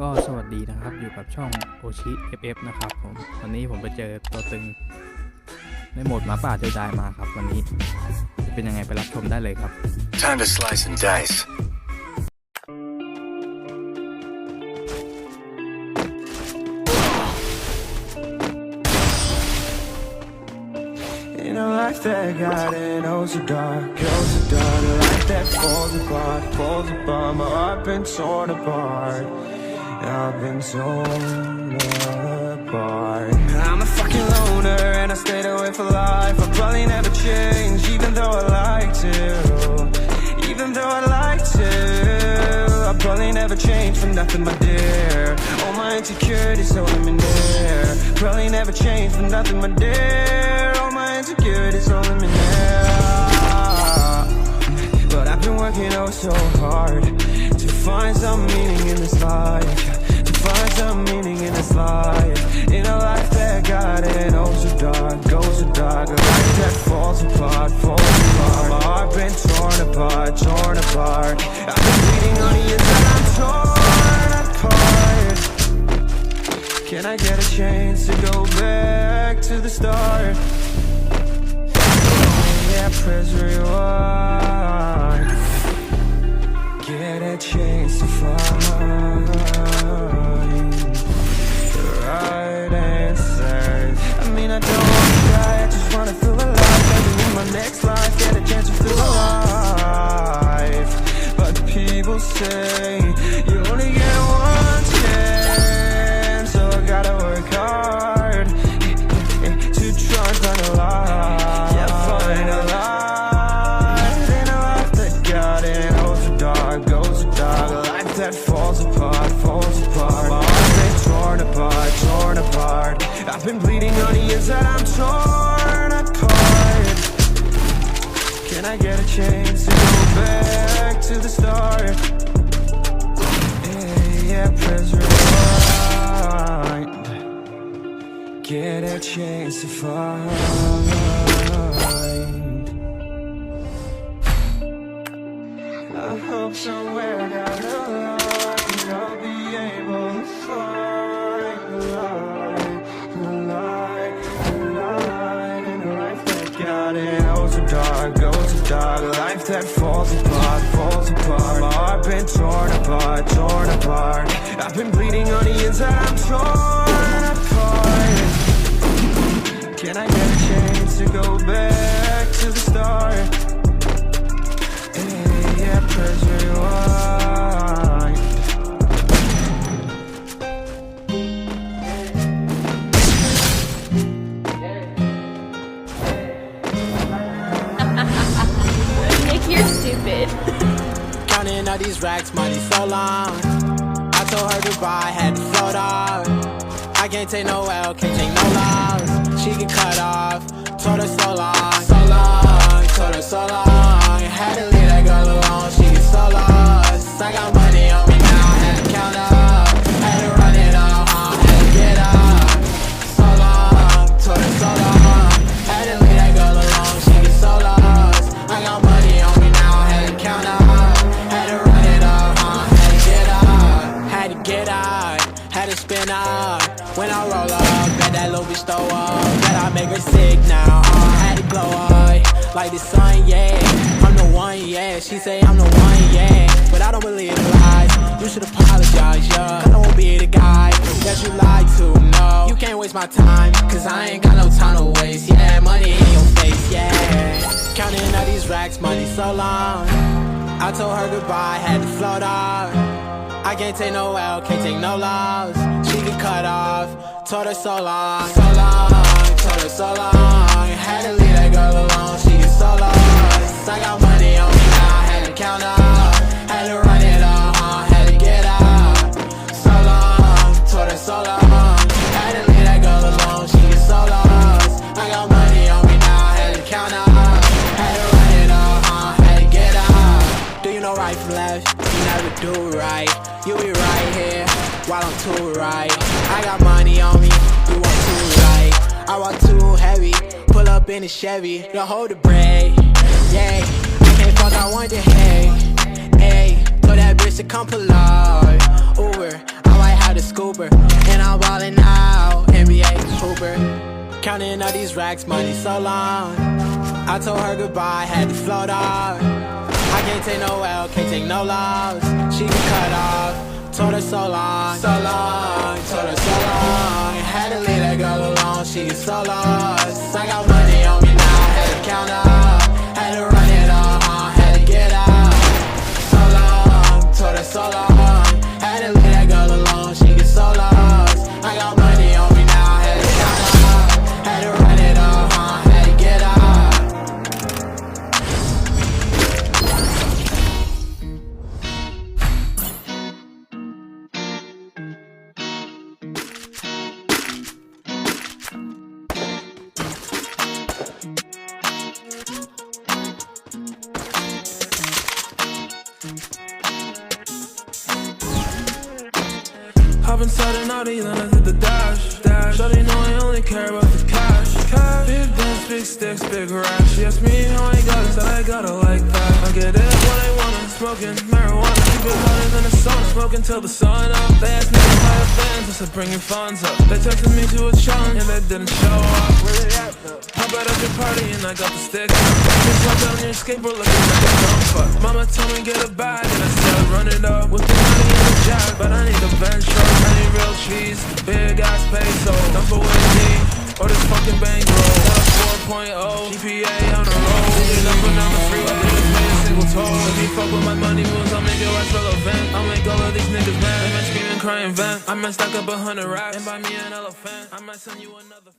ก็สวัสดีนะครับอยู่กับช่องโอชิ FF นะครับผมวันนี้ผมไปเจอตัวตึงในโหมดหมาป่ายวดายมาครับวันนี้จะเป็นยังไงไปรับชมได้เลยครับ Time to slice and dice. In a life that got in, oh so dark, a life that falls apart, my heart been torn apart, I've been torn apart. I'm a fucking loner and I stayed away for life, I'll probably never change, even though I like to, I'll probably never change for nothing, my dear. All my insecurities holding me near, probably never change for nothing, my dear. All my insecurities holding me near, but I've been working oh so hard to find some meaning in this life, to find some meaning in this life. In a life that got it oh so dark, goes so dark, a life that falls apart. My heart been torn apart. I've been bleeding on the inside, I'm torn apart. Can I get a chance to go back to the start? Yeah, press rewind. Get a chance to find the right answers. I mean, I don't wanna die, I just wanna feel alive. Maybe in my next life, get a chance to feel alive. But people say you only get one chance, so I gotta work hard to try and find a life. Yeah, find a life in a life that got it oh so dark, goes so dark, a life that falls apart. My heart been torn apart. I've been bleeding on the inside, I'm torn apart. Can I get a chance to go back to the start? Yeah, press rewind. Get a chance to find. I hope somewhere down the line I'll be able to find the light in a life that got it oh so dark, goes so dark, a life that falls apart. My heart been torn apart. I've been bleeding on the inside, I'm torn apart. Can I get a chance to go back to the start? Yeah, press rewind. Nick, you're stupid. Counting all these racks, money so long. I told her goodbye, had to float off. I can't take no L, can't take no loss. She get cut off, told her so long, told her so long. Had to leave that girl alone, she get so lost. I got money on me now, had to count up, had to run it up, had to get up. So long, told her so long. Had to leave that girl alone, she get so lost. I got money on me now, had to count up, had to run it up, had to get up, had to get out, had to spin up. When I roll up, bet that little bitch throw up, bet I make her sick now, had to glow up, like the sun, yeah, I'm the one, yeah, she say I'm the one, yeah, but I don't believe the lies, you should apologize, yeah, cause I won't be the guy that you lied to, no, you can't waste my time, cause I ain't got no time to waste, yeah, money in your face, yeah, counting all these racks, money so long, I told her goodbye, had to float off, I can't take no L, can't take no loss. She get cut off, told her so long, told her so long. Had to leave that girl alone, she get so lost. I got money on me now, had to count up, had to run it up, had to get out. So long, told her so long. Had to leave that girl alone, she get so lost. I got money on me now, had to count up, had to run it up, had to get out. Do you know right from left? You never do right. You be right here while I'm too right. I got money on me, you want too right. I walk too heavy, pull up in a Chevy, to hold the brake. Yeah, I can't fuck, I want the hay. Hey, told that bitch to come pull up. Uber, I might Cooper. And I'm ballin' out, NBA Cooper. Counting all these racks, money so long. I told her goodbye, had to float off. I can't take no L, can't take no loss. She can cut off. Told her so long, so long, told her so long. Had to leave that girl alone, she is so lost. I got money on me now, had to count up. Had to run it all, had to get out. So long, told her so long. Had to leave that girl alone, she is so lost. I got money on me now, had to count up. Had to run it all, had to get out. Hop inside an Audi, then I hit the dash. Shawty know I only care about the cash. Big bands, big sticks, big racks. She asked me how I got it, said I got it like that. I get it when I want it, smoking marijuana. Keep it hotter than the sun, smoking till the sun up. They asked me to buy a fans, I said bring your funds up. They texted me to a challenge, and they didn't show up. Where they at though? Hop out at your party, and I got the stick. Just hop down your skateboard looking like a dumb fuck. Mama told me get a bag, and I said run it up. With the money in the jack, but I need a bench truck. I need real cheese, big ass peso. Dump it with me, or this fucking bankroll. Got a 4.0 GPA on the road. Moving up and down the freeway, didn't pay a single toll. If you fuck with my money moves, I'll make your ass relevant. I'll make all of these niggas mad. They might scream and cry and vent. I might stack up 100 racks and buy me an elephant. I might send you another.